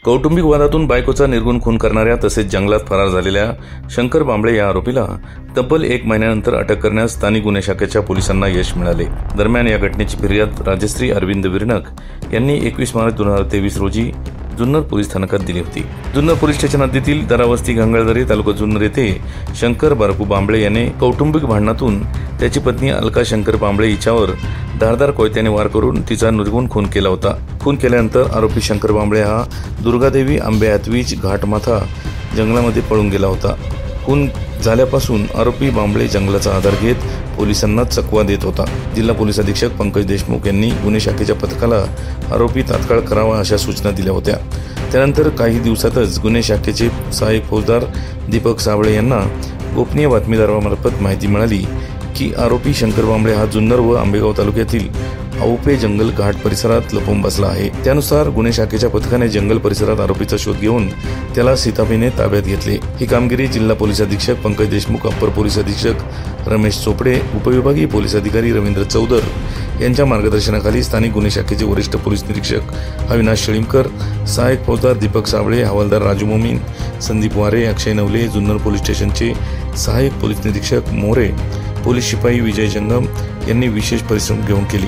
कौटुंबिक वादातून बायकोचा निर्गुण खून करणाऱ्या तसेच जंगलात फरार झालेल्या शंकर बांबळे या आरोपीला तब्बल 1 महिन्यानंतर अटक करण्यास स्थानिक गुन्हे शाखेच्या पोलिसांना यश मिळाले। दरम्यान या घटनेची फिर्याद राजश्री अरविंद विर्णक यांनी 21 मार्च 2023 रोजी जुन्नर पोलीस स्थानकात दिली होती। जुन्नर पोलीस स्टेशन हद्दीतील दरावस्ती गंगाळदरे तालुका जुन्नर येथे शंकर बारकू बांबळे याने कौटुंबिक भांडणातून त्याची पत्नी अलका शंकर बांबळे हिच्यावर धारदार कोयत्याने वार करून तिचा निर्गुण खून केला होता। खून केल्यानंतर आरोपी शंकर बांबळे हा दुर्गादेवी आंबेहातवीज घाटमाथा जंगलामध्ये पळून गेला होता। खून झाल्यापासून आरोपी बांबळे जंगलाचा आधार घेत पोलिसांना चकवा देत होता। जिल्हा पोलीस अधीक्षक पंकज देशमुख यांनी गुन्हे शाखेच्या पथकाला आरोपी तात्काळ करावा अशा सूचना दिल्या होत्या। त्यानंतर काही दिवसातच गुन्हे शाखेचे सहाय्यक फौजदार दीपक साबळे यांना गोपनीय बातमीदारामार्फत माहिती मिळाली की आरोपी शंकर बांबळे हा जुन्नर व आंबेगाव तालुक्यातील औपे जंगल घाट परिसरात लपून बसला आहे। त्यानुसार गुन्हे शाखेच्या पथकाने जंगल परिसरात आरोपीचा शोध घेऊन त्याला सीताफीने ताब्यात घेतले। ही कामगिरी जिल्हा पोलीस अधीक्षक पंकज देशमुख, अप्पर पोलीस अधीक्षक रमेश चोपडे, उपविभागीय पोलीस अधिकारी रवींद्र चौधर यांच्या मार्गदर्शनाखाली स्थानिक गुन्हे शाखेचे वरिष्ठ पोलीस निरीक्षक अविनाश शेळीमकर, सहाय्यक फौजदार दीपक साबळे, हवालदार राजू मोमीन, संदीप वारे, अक्षय नवले, जुन्नर पोलीस स्टेशनचे सहाय्यक पोलीस निरीक्षक मोरे, पोलीस शिपाई विजय जंगम यांनी विशेष परिश्रम घेऊन केली।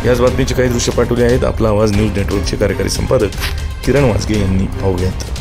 याच बातमीचे काही दृश्य पाठवले आहेत। आपला आवाज न्यूज नेटवर्कचे कार्यकारी संपादक किरण वाजगे यांनी पाहूयात।